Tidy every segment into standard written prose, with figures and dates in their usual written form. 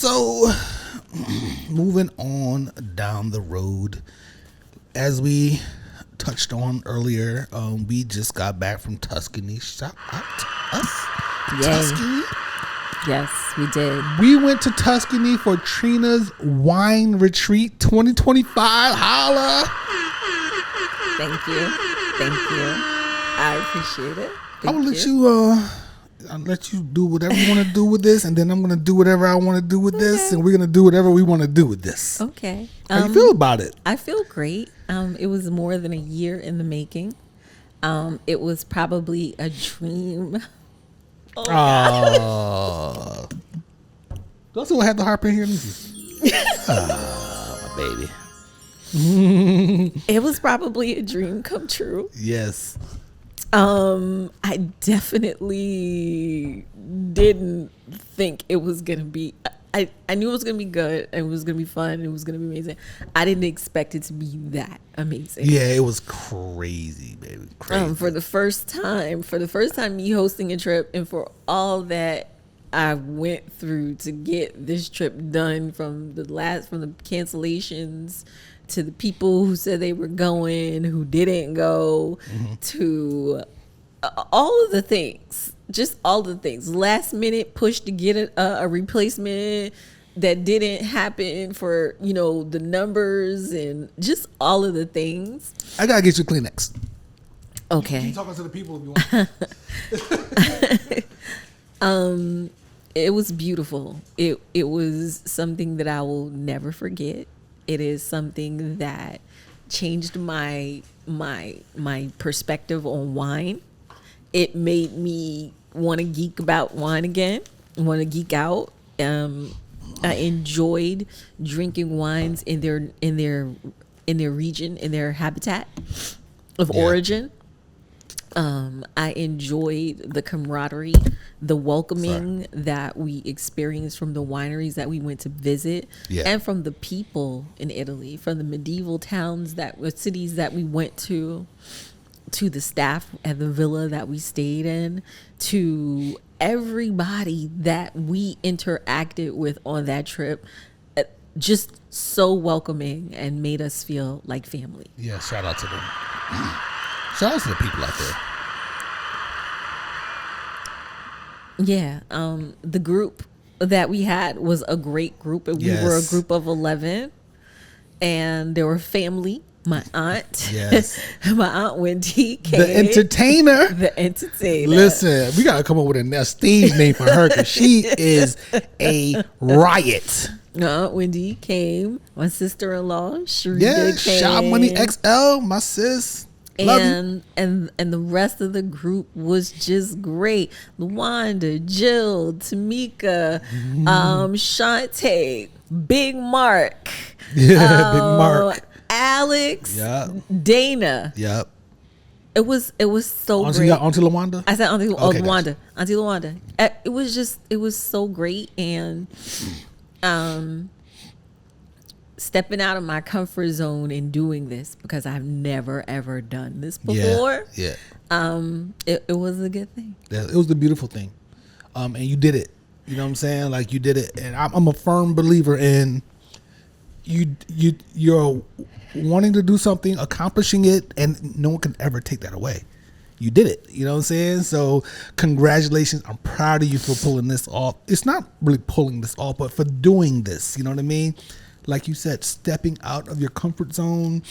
So, moving on down the road, as we touched on earlier, we just got back from Tuscany. Shout out to us. Yay. Tuscany. Yes, we did. We went to Tuscany for Trina's Wine Retreat 2025. Holla. Thank you. I appreciate it. I'll let you do whatever you want to do with this, and then I'm going to do whatever I want to do with this, and we're going to do whatever we want to do with this. Okay. How you feel about it? I feel great. It was more than a year in the making. It was probably a dream. Oh. Those who had the harp in here. My baby. It was probably a dream come true. Yes. I definitely didn't think it was gonna be. I knew it was gonna be good. And it was gonna be fun. It was gonna be amazing. I didn't expect it to be that amazing. Yeah, it was crazy, baby. Crazy. For the first time, me hosting a trip, and for all that I went through to get this trip done, from the cancellations to the people who said they were going, who didn't go, to all of the things, just all the things. Last minute push to get a replacement that didn't happen for, the numbers, and just all of the things. I gotta get you Kleenex. Okay. Keep talking to the people if you want. It was beautiful. It was something that I will never forget. It is something that changed my perspective on wine. It made me want to geek about wine again, want to geek out. I enjoyed drinking wines in their region, in their habitat of origin. I enjoyed the camaraderie, the welcoming that we experienced from the wineries that we went to visit, and from the people in Italy, from the medieval cities that we went to the staff at the villa that we stayed in, to everybody that we interacted with on that trip. Just so welcoming and made us feel like family. Yeah, shout out to them. Shout out to the people out there. Yeah, the group that we had was a great group. We were a group of 11, and there were family. My aunt, my aunt Wendy came. The entertainer. Listen, we gotta come up with a stage name for her, because she is a riot. Aunt Wendy came. My sister-in-law, Trina, came. Shot Money XL, my sis. And the rest of the group was just great. Luanda, Jill, Tamika, Shantae, Big Mark. Big Mark. Alex, Dana. Yep. It was so great. Auntie Luanda? I said Auntie Luanda. Gotcha. Auntie Luanda. It was so great, and stepping out of my comfort zone and doing this, because I've never ever done this before. Yeah. It was a good thing. It was the beautiful thing. And you did it. You know what I'm saying? Like, you did it. And I'm a firm believer in you're wanting to do something, accomplishing it, and no one can ever take that away. You did it. You know what I'm saying? So congratulations. I'm proud of you for pulling this off. It's not really pulling this off, but for doing this. You know what I mean? Like you said, stepping out of your comfort zone,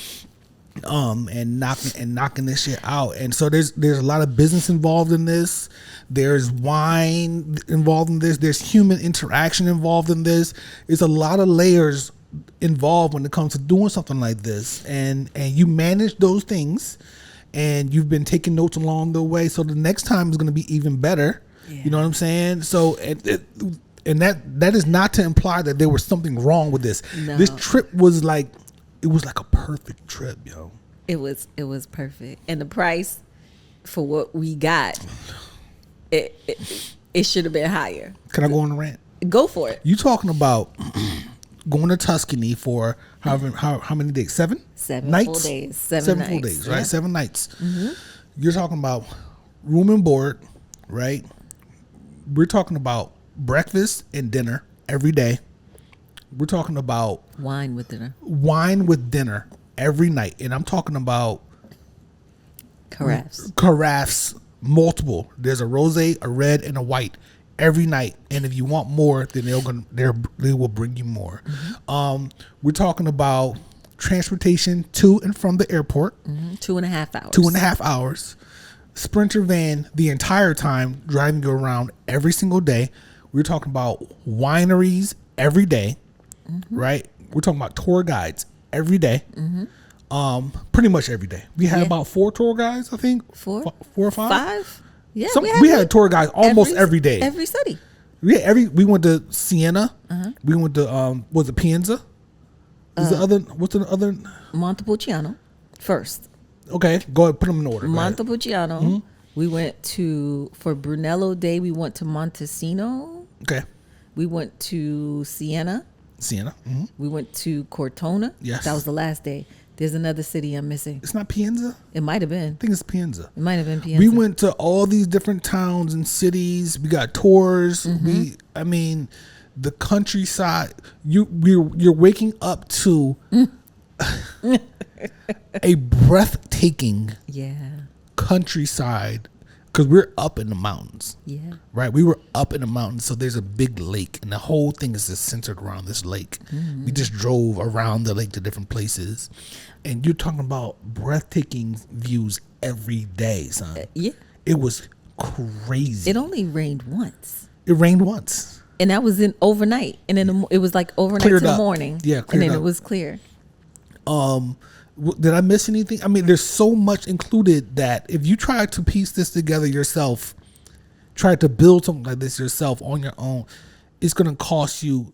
and knocking this shit out. And so there's a lot of business involved in this. There's wine involved in this. There's human interaction involved in this. It's a lot of layers involved when it comes to doing something like this, and you manage those things, and you've been taking notes along the way, so the next time is going to be even better. You know what I'm saying? So and that is not to imply that there was something wrong with this. No. This trip was like a perfect trip, yo. It was perfect, and the price for what we got, it should have been higher. Can I go on a rant? Go for it. You talking about going to Tuscany for how many days? 7 nights? Full days. 7 nights. full days, right? Yeah. 7 nights. You're talking about room and board, right? We're talking about breakfast and dinner every day. We're talking about Wine with dinner. wine with dinner every night, and I'm talking about carafes, multiple. There's a rosé, a red, and a white every night. And if you want more, then they will bring you more. We're talking about transportation to and from the airport. 2.5 hours. 2.5 hours. Sprinter van the entire time, driving you around every single day. We're talking about wineries every day, right? We're talking about tour guides every day. Pretty much every day. We had about 4 tour guides, I think. 4 or 5. 5. Yeah, we had tour guides almost every day. Every city. Yeah, we went to Siena. We went to was it Pienza? What's the other? Montepulciano first. Okay, go ahead, put them in order. Montepulciano. We went for Brunello Day. We went to Montesino. Okay. We went to Siena. We went to Cortona. Yes. That was the last day. There's another city I'm missing. It's not Pienza? It might have been. I think it's Pienza. It might have been Pienza. We went to all these different towns and cities. We got tours. The countryside. You're waking up to a breathtaking countryside, because we're up in the mountains. Yeah. Right. We were up in the mountains, so there's a big lake, and the whole thing is just centered around this lake. We just drove around the lake to different places, and you're talking about breathtaking views every day, son. Yeah. It was crazy. It only rained once. It rained once. And that was in overnight, and then it was like overnight Cleared to the up. morning. Yeah, and then up. it was clear. Did I miss anything? I mean, there's so much included that if you try to piece this together yourself, try to build something like this yourself on your own, it's going to cost you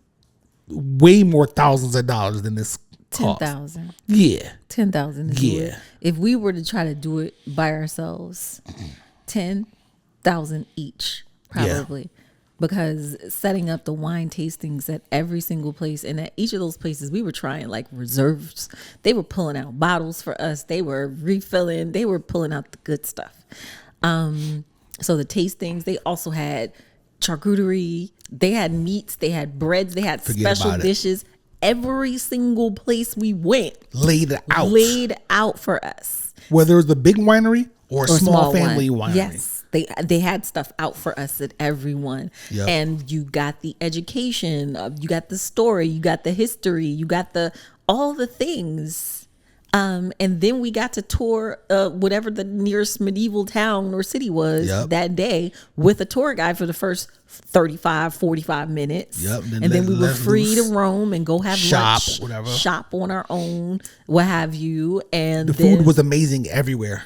way more thousands of dollars than this cost. 10,000. Yeah. 10,000 to do it. If we were to try to do it by ourselves, 10,000 each, probably. Yeah. Because setting up the wine tastings at every single place, and at each of those places, we were trying like reserves. They were pulling out bottles for us. They were refilling. They were pulling out the good stuff. So the tastings, they also had charcuterie. They had meats. They had breads. They had special dishes. Every single place we went, laid out for us. Whether it was a big winery or a small family winery. Yes. They had stuff out for us at everyone. Yep. And you got the education, you got the story, you got the history, you got all the things. And then we got to tour whatever the nearest medieval town or city was that day with a tour guide for the first 35, 45 minutes. Yep. And then we were free to roam and go have lunch, whatever. Shop on our own, what have you. And the food was amazing everywhere.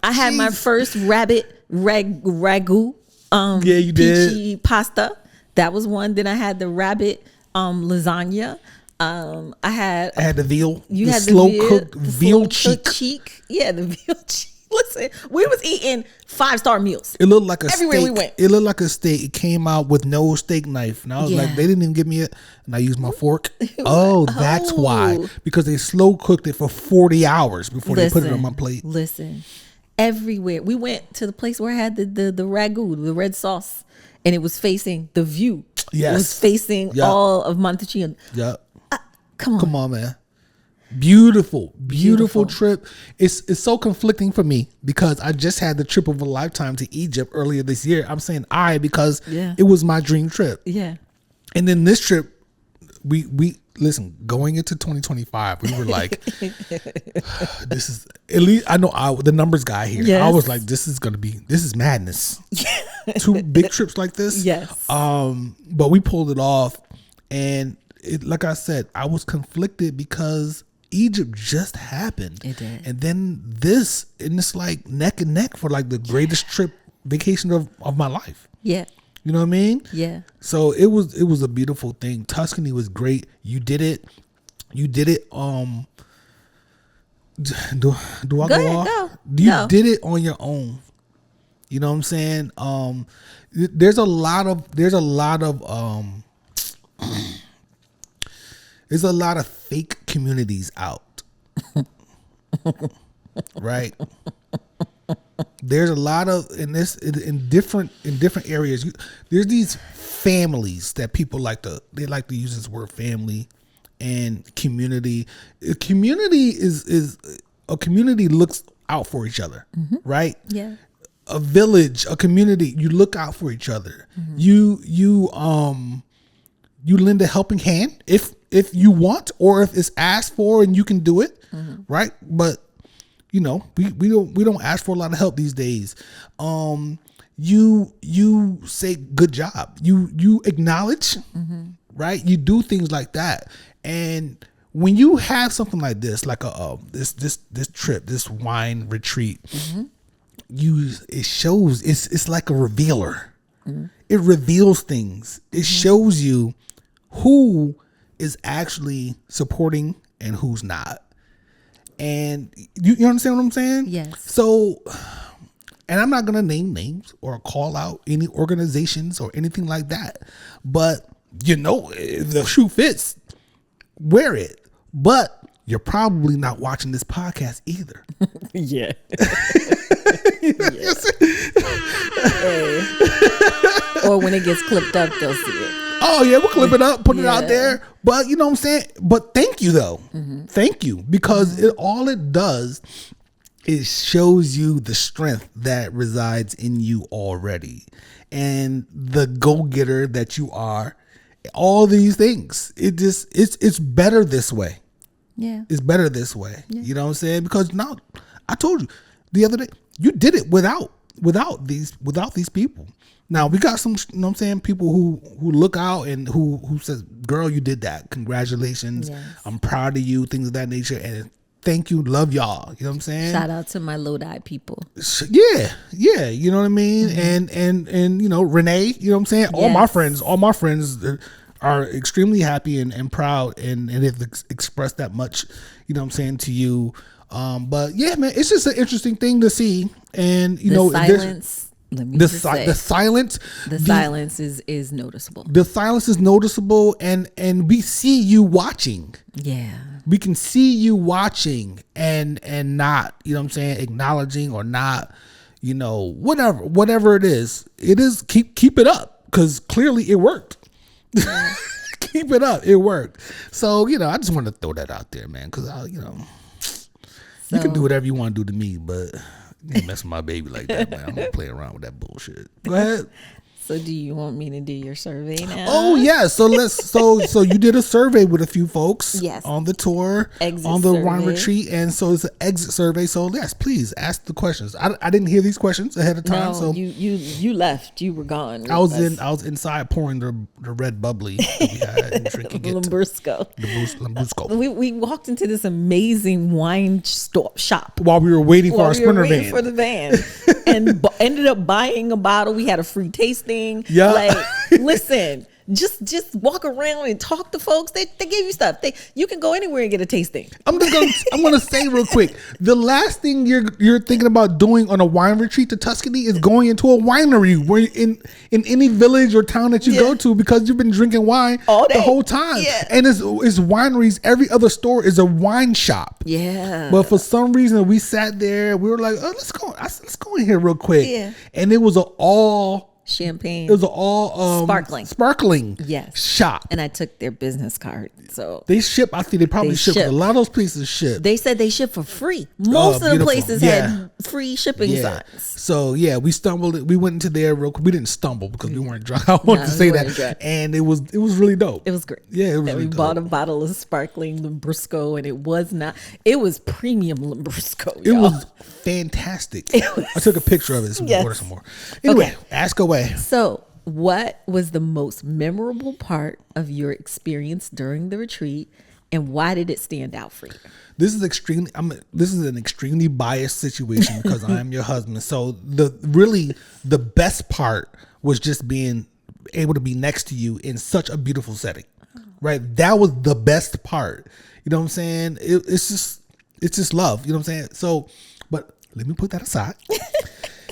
I had my first rabbit ragu. Yeah, you did. Peachy pasta. That was one. Then I had the rabbit lasagna. I had the veal. You had slow cooked veal cheek. Yeah, the veal cheek. Listen, we was eating 5-star meals. It looked like a everywhere steak. We went. It looked like a steak. It came out with no steak knife, and I was like, they didn't even give me it. And I used my fork. That's why. Because they slow cooked it for 40 hours before they put it on my plate. Listen. Everywhere we went to the place where I had the ragu, the red sauce, and it was facing the view. Yes, it was facing all of Montecchino. Yeah, come on, man. Beautiful trip. It's so conflicting for me because I just had the trip of a lifetime to Egypt earlier this year. I'm saying because it was my dream trip. Yeah, and then this trip, we listen, going into 2025, we were like, this is, at least I know the numbers guy here. Yes. I was like, this is madness. 2 big trips like this. Yes. But we pulled it off. And like I said, I was conflicted because Egypt just happened. It did. And then and it's like neck and neck for like the greatest vacation of my life. Yeah. You know what I mean? Yeah. So it was a beautiful thing. Tuscany was great. You did it. Do I go off? Go. You did it on your own. You know what I'm saying? There's a lot of fake communities out. Right? There's a lot of in different areas. There's these families that people like to use this word family and community. A community is a community looks out for each other, right? Yeah. A village, a community, you look out for each other. You lend a helping hand if you want, or if it's asked for and you can do it, right? But we don't ask for a lot of help these days. You say good job. You acknowledge, right? You do things like that. And when you have something like this, like this trip, this wine retreat, it shows it's like a revealer. It reveals things. It shows you who is actually supporting and who's not. And you understand what I'm saying? Yes. So, and I'm not going to name names or call out any organizations or anything like that. But, if the shoe fits, wear it. But you're probably not watching this podcast either. Yeah. Or when it gets clipped up, they'll see it. Oh yeah, we'll clip it up, put it out there. But you know what I'm saying? But thank you though. Thank you. Because all it does is shows you the strength that resides in you already. And the go-getter that you are. All these things. It's better this way. Yeah. It's better this way. Yeah. You know what I'm saying? Because now I told you the other day, you did it without these people. Now we got some, you know what I'm saying, people who look out and who says, girl, you did that. Congratulations. Yes. I'm proud of you, things of that nature. And thank you. Love y'all. You know what I'm saying? Shout out to my Lodi people. Yeah. Yeah. You know what I mean? And Renee, you know what I'm saying? Yes. All my friends are extremely happy and proud and have expressed that much, you know what I'm saying, to you. But yeah, man, it's just an interesting thing to see. And silence. The silence is noticeable. The silence is noticeable, and we see you watching. Yeah, we can see you watching and not, you know what I'm saying, acknowledging or not, whatever it is. Keep it up, because clearly it worked. Yeah. Keep it up, it worked. So I just want to throw that out there, man, because you can do whatever you want to do to me, but you ain't mess with my baby like that, man. I'm not playing around with that bullshit. Go ahead. So do you want me to do your survey now? Oh yeah. So so you did a survey with a few folks, yes, on the tour, on the wine retreat, and so it's an exit survey. So yes, please ask the questions. I didn't hear these questions ahead of time. No, so you left. You were gone. I was inside pouring the red bubbly that we had and drinking it. Lambrusco. We walked into this amazing wine shop while we were waiting for our sprinter van. For the van, and ended up buying a bottle. We had a free tasting. Yeah. Like, listen, just walk around and talk to folks. They give you stuff. You can go anywhere and get a tasting. I'm gonna say real quick, the last thing you're thinking about doing on a wine retreat to Tuscany is going into a winery where in any village or town that you go to, because you've been drinking wine all day, the whole time. Yeah. And it's wineries. Every other store is a wine shop. Yeah. But for some reason we sat there. We were like, oh, let's go in here real quick. Yeah. And it was all champagne. It was all sparkling. Yes. Shop. And I took their business card. So they ship. I think they probably ship. A lot of those places ship. They said they ship for free. Most of the places had free shipping signs. So yeah, we stumbled. We went into there real quick. We didn't stumble because we weren't drunk. I wanted to say that. Drunk. And it was really dope. It was great. Yeah, it was. And we bought a bottle of sparkling Lambrusco, and it was premium Lambrusco. It was fantastic. I took a picture of it. So we can order some more. Anyway, ask away. So, what was the most memorable part of your experience during the retreat, and why did it stand out for you? This is an extremely biased situation because I am your husband. So the best part was just being able to be next to you in such a beautiful setting, right? That was the best part. You know what I'm saying? It's just love. You know what I'm saying? So, but let me put that aside.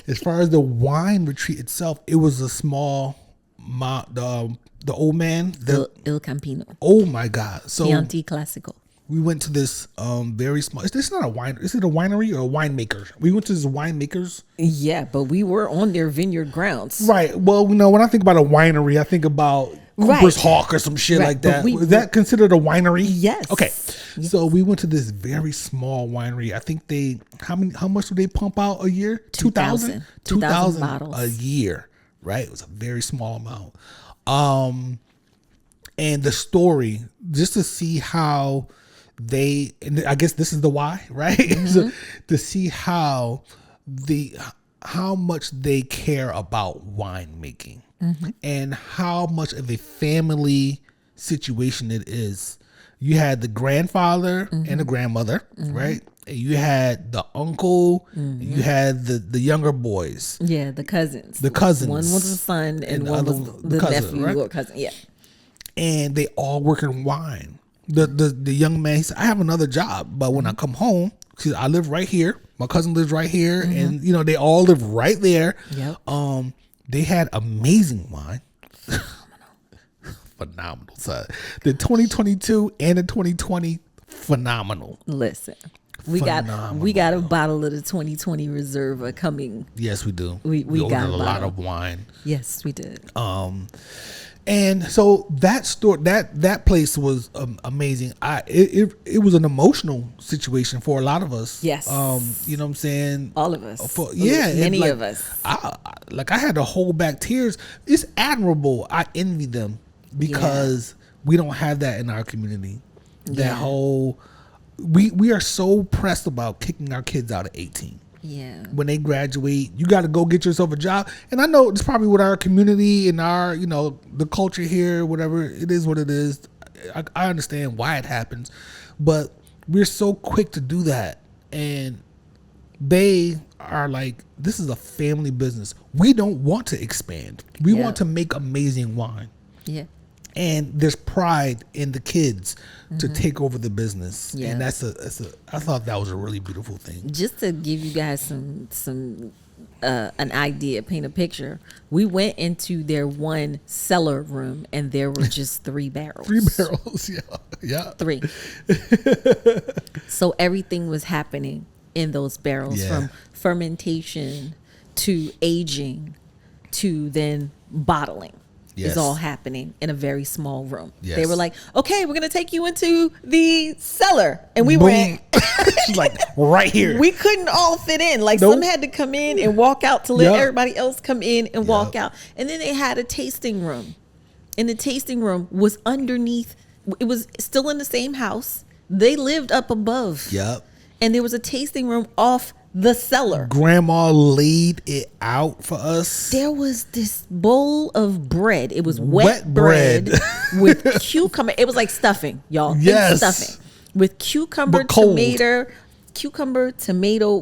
As far as the wine retreat itself, it was a small, the old man. Il Campino. Oh my God. So Chianti Classico. we went to this very small. It's not a wine. Is it a winery or a winemaker? We went to this winemakers. Yeah, but we were on their vineyard grounds. Right. Well, when I think about a winery, I think about Cooper's Hawk or some shit like that. Is that considered a winery? Yes. Okay. Yes. So we went to this very small winery. I think how much do they pump out a year? 2,000 bottles a year. Right. It was a very small amount. And the story, just to see how and I guess this is the why, right? So, to see how much they care about winemaking and how much of a family situation it is. You had the grandfather and the grandmother, right? And you had the uncle, you had the younger boys. Yeah, the cousins. One was a son and one was the cousin, nephew right? or cousin. Yeah. And they all work in wine. The young man, he said, I have another job, but when I come home, see, I live right here. My cousin lives right here, and they all live right there. Yep. They had amazing wine. Phenomenal. So the 2022 and the 2020, phenomenal. Listen, we got a bottle of the 2020 Reserva coming. Yes, we do. We got a lot of wine. Yes, we did. And so that store, that place was amazing. It was an emotional situation for a lot of us. Yes. You know what I'm saying? All of us. Many of us. I had to hold back tears. It's admirable. I envy them because we don't have that in our community. That whole we are so pressed about kicking our kids out at 18. Yeah. When they graduate, you got to go get yourself a job. And I know it's probably with our community and our, the culture here, whatever, it is what it is. I understand why it happens, but we're so quick to do that. And they are like, this is a family business. We don't want to expand. We want to make amazing wine. Yeah. And there's pride in the kids to take over the business. Yeah. And I thought that was a really beautiful thing. Just to give you guys some an idea, paint a picture. We went into their one cellar room and there were just 3 barrels. 3 barrels, yeah. 3. So everything was happening in those barrels, from fermentation to aging to then bottling. Yes. Is all happening in a very small room. Yes. They were like, okay, we're going to take you into the cellar. And we went. Like, right here. We couldn't all fit in. Like, some had to come in and walk out to let everybody else come in and walk out. And then they had a tasting room. And the tasting room was underneath. It was still in the same house. They lived up above. Yep. And there was a tasting room off the cellar. Grandma laid it out for us. There was this bowl of bread. It was wet bread with cucumber. It was like stuffing, y'all. Yes. Stuffing with cucumber, tomato,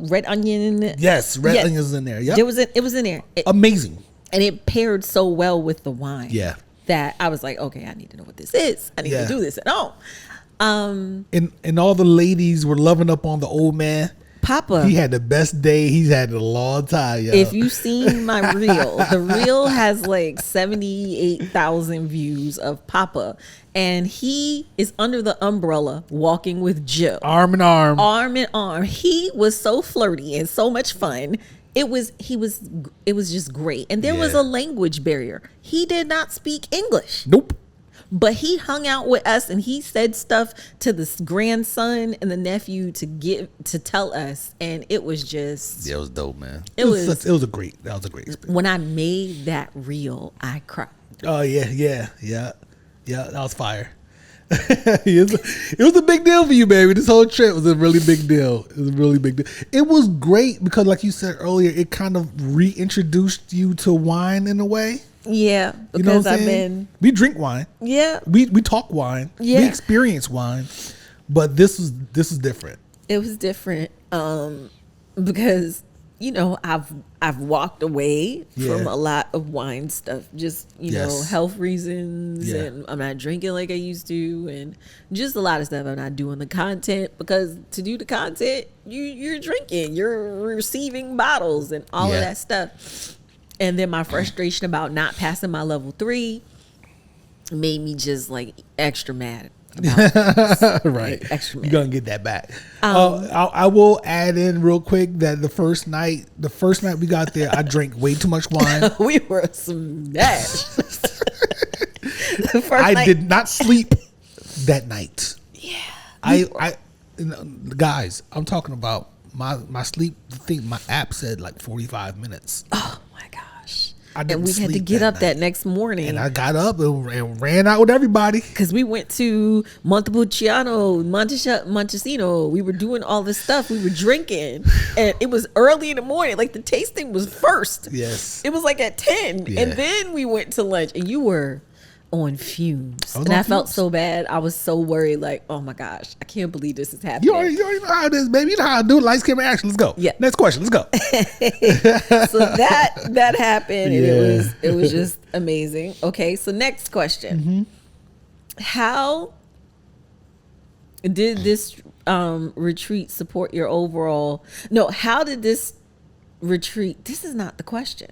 red onion. Yes, red onions in there. Yep. It was in there. Amazing. And it paired so well with the wine. Yeah. That I was like, okay, I need to know what this is. I need to do this. And and all the ladies were loving up on the old man. Papa. He had the best day he's had in a long time, yo. If you've seen my reel, the reel has like 78,000 views of Papa. And he is under the umbrella walking with Jill. Arm in arm. Arm in arm. He was so flirty and so much fun. It was just great. And there was a language barrier. He did not speak English. Nope. But he hung out with us and he said stuff to the grandson and the nephew to tell us, and it was just it was dope, man. That was a great experience. When I made that reel, I cried. Oh yeah. That was fire. It was a big deal for you, baby. This whole trip was a really big deal. It was great because, like you said earlier, it kind of reintroduced you to wine in a way. Yeah, because we drink wine. Yeah, we talk wine. Yeah, we experience wine, but this was different. It was different because I've walked away from a lot of wine stuff, just know, health reasons, and I'm not drinking like I used to, and just a lot of stuff. I'm not doing the content because to do the content, you're drinking, you're receiving bottles and all of that stuff. And then my frustration about not passing my level 3 made me just like extra mad. about Right. extra You're minute. gonna get that back. I will add in real quick that the first night we got there, I drank way too much wine. We were smashed. The first I night- did not sleep that night. Yeah. I guys, I'm talking about my sleep thing. My app said like 45 minutes. Oh my gosh. I didn't And we had to sleep get that up that night. next morning. And I got up and ran out with everybody. Because we went to Montepulciano, Montesino. We were doing all this stuff. We were drinking. And it was early in the morning. Like the tasting was first. Yes. It was like at 10. Yeah. And then we went to lunch. And you were on fumes. I was And on I felt fumes. so bad. I was so worried. Like, oh my gosh, I can't believe this is happening. You already know how it is, baby. You know how I do it. Lights, camera, action. Let's go. Yeah. Next question. Let's go. So that happened. And Yeah. it was just amazing. Okay, so next question. How did this retreat support your overall? No, how did this retreat? This is not the question.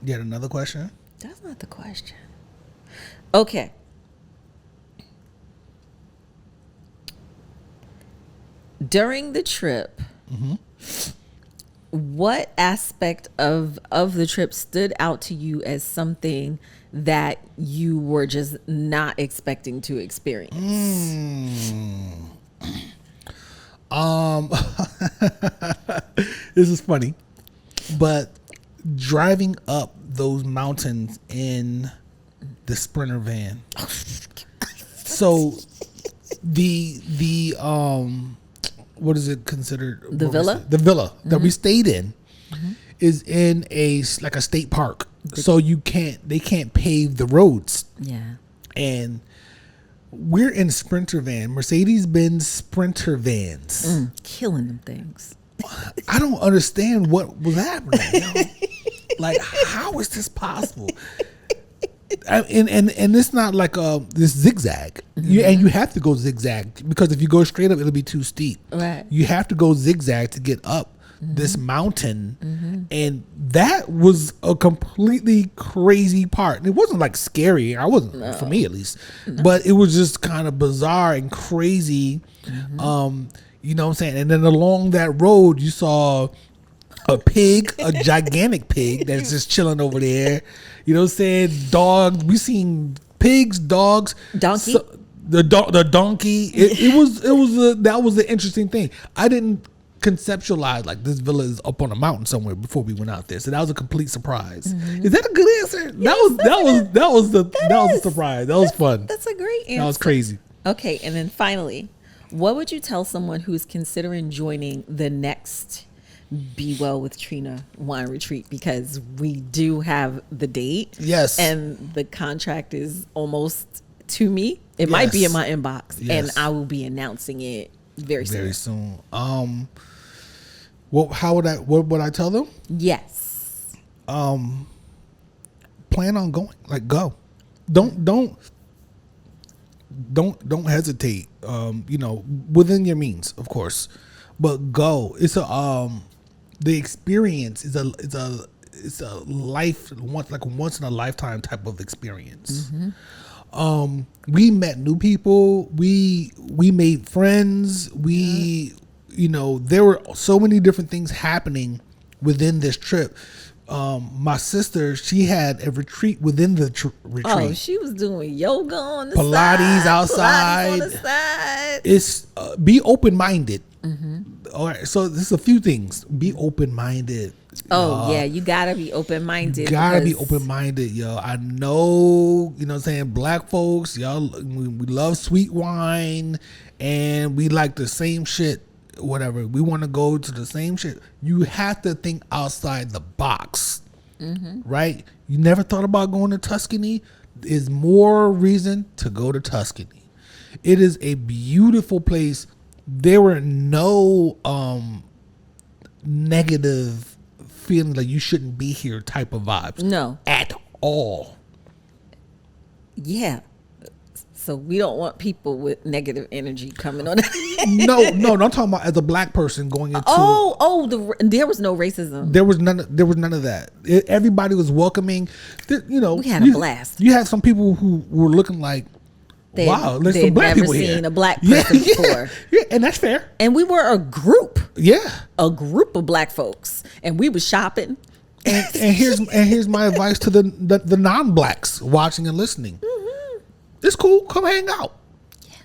You had another question? That's not the question. Okay. During the trip, what aspect of the trip stood out to you as something that you were just not expecting to experience? This is funny, but driving up those mountains in the Sprinter van. So the what is it considered? The villa? The villa that we stayed in is in a state park. So they can't pave the roads. Yeah. And we're in Sprinter van, Mercedes-Benz Sprinter vans. Killing them things. I don't understand what was happening. Like, how is this possible? And it's not like this zigzag. You have to go zigzag because if you go straight up, it'll be too steep. Right. You have to go zigzag to get up this mountain, and that was a completely crazy part. And it wasn't like scary. I wasn't, for me at least, but it was just kind of bizarre and crazy. You know what I'm saying? And then along that road, you saw a pig, a gigantic pig that's just chilling over there. You know what I'm saying? Dogs. We seen pigs, dogs, Donkey. the donkey. That was the interesting thing. I didn't conceptualize like this villa is up on a mountain somewhere before we went out there. So that was a complete surprise. Is that a good answer? That was a surprise. That was fun. That's a great answer. That was crazy. Okay, and then finally, what would you tell someone who's considering joining the next Be Well with Trina wine retreat? Because we do have the date. Yes. And the contract is almost to me. It might be Yes. in my inbox. Yes. And I will be announcing it very soon. Very soon. What would I tell them? Yes. Plan on going. Like, go. Don't hesitate. Within your means, of course, but go. It's the experience is a once in a lifetime type of experience. We met new people. We made friends. There were so many different things happening within this trip. My sister, she had a retreat within the retreat. Oh, she was doing yoga on the Pilates side. outside. Pilates on the side. It's be open-minded. All right, so there's a few things. Be open-minded. Oh, yeah, you gotta be open-minded. Gotta be because- open-minded, yo. I know, you know what I'm saying, black folks, y'all, we love sweet wine and we like the same shit, whatever. We want to go to the same shit. You have to think outside the box, right? You never thought about going to Tuscany? There's more reason to go to Tuscany. It is a beautiful place. There were no negative feeling like you shouldn't be here type of vibes. No. At all. Yeah. So we don't want people with negative energy coming on. No, I'm talking about as a black person going into. There was no racism. There was none of that. Everybody was welcoming. We had a blast. You had some people who were looking like, Wow, there's they'd some black never people seen here. a black person before. Yeah, and that's fair. And we were a group Yeah. of black folks, and we was shopping. And here's my advice to the non-blacks watching and listening. It's cool. Come hang out.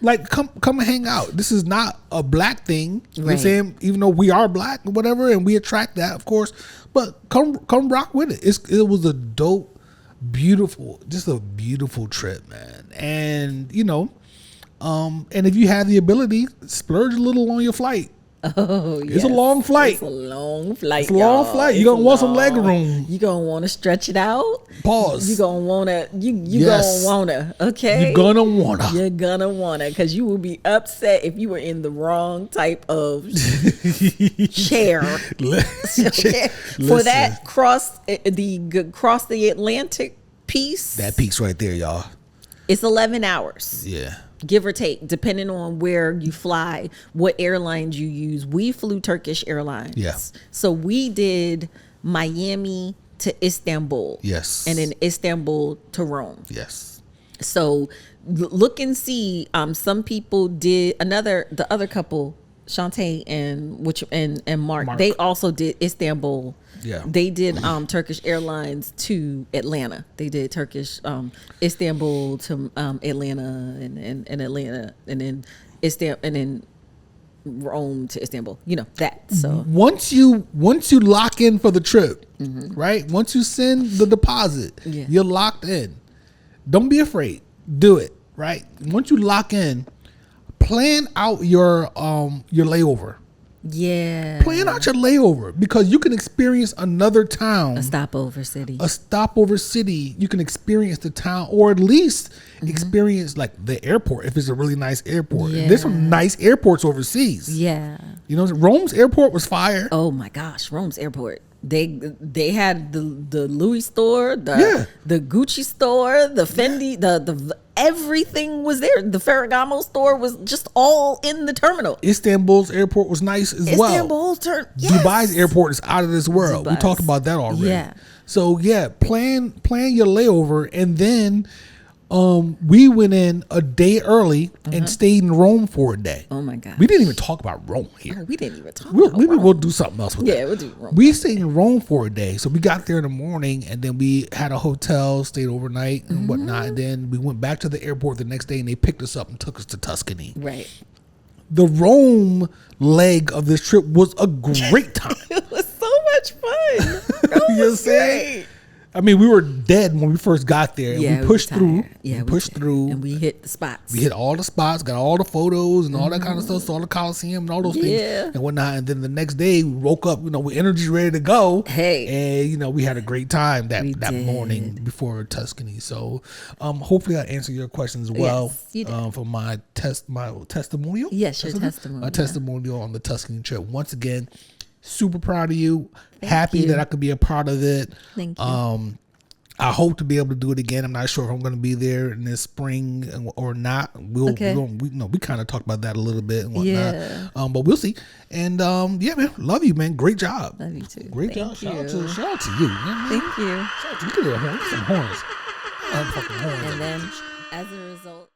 Like come and hang out. This is not a black thing. You know what I'm saying? Even though we are black or whatever, and we attract that, of course. But come rock with it. It was a dope, beautiful, just a beautiful trip, man. And and if you have the ability, splurge a little on your flight. Oh, it's a long flight. It's a long flight. It's a long flight. You're gonna want some leg room. You're gonna want to stretch it out. Pause. You're gonna wanna. You gonna wanna. Okay. You're gonna wanna. You're gonna wanna, because you will be upset if you were in the wrong type of chair. Okay? For that cross the Atlantic piece. That piece right there, y'all. It's 11 hours. Yeah. Give or take, depending on where you fly, what airlines you use. We flew Turkish Airlines. Yeah. So we did Miami to Istanbul. Yes. And then Istanbul to Rome. Yes. So look and see. Some people did the other couple, Shantae and Mark. They also did Istanbul. Yeah. They did Turkish Airlines to Atlanta. They did Turkish Istanbul to Atlanta and Atlanta, and then Istanbul, and then Rome to Istanbul. That. So once you lock in for the trip, right? Once you send the deposit, you're locked in. Don't be afraid. Do it, right? Once you lock in, plan out your layover. Yeah. Plan out your layover, because you can experience another town. A stopover city. You can experience the town, or at least experience like the airport if it's a really nice airport. Yeah. There's some nice airports overseas. Yeah. Rome's airport was fire. Oh my gosh, Rome's airport. They had the Louis store, the Gucci store, the Fendi, the everything was there. The Ferragamo store was just all in the terminal. Istanbul's airport was nice as well. Dubai's airport is out of this world. We talked about that already. Yeah. So plan your layover, and then we went in a day early and stayed in Rome for a day. Oh my God. We didn't even talk about Rome here. Oh, we didn't even talk about Maybe Rome. we'll do something else with that. Yeah, we'll do Rome. We stayed in Rome for a day. So we got there in the morning, and then we had a hotel, stayed overnight and whatnot. And then we went back to the airport the next day, and they picked us up and took us to Tuscany. Right. The Rome leg of this trip was a great time. It was so much fun. You was great. I mean, we were dead when we first got there, and we pushed through. Yeah, we pushed through, and we hit the spots. We hit all the spots, got all the photos and all that kind of stuff, saw the Coliseum and all those things and whatnot. And then the next day, we woke up, with energy ready to go. Hey, and we had a great time that morning before Tuscany. So, hopefully, I answered your questions well. Yes, you did. For my testimonial. Yes, your testimonial. My testimonial on the Tuscany trip. Once again, super proud of you. Happy you. that I could be a part of it. Thank you. I hope to be able to do it again. I'm not sure if I'm going to be there in this spring or not. We kind of talked about that a little bit and whatnot. Yeah. But we'll see. And yeah, man, love you, man. Great job. Love you too. Great job. Shout out to you. Man. Thank you. Shout out to you. Look at that horn. Some horns. Fucking horns. And then, as a result.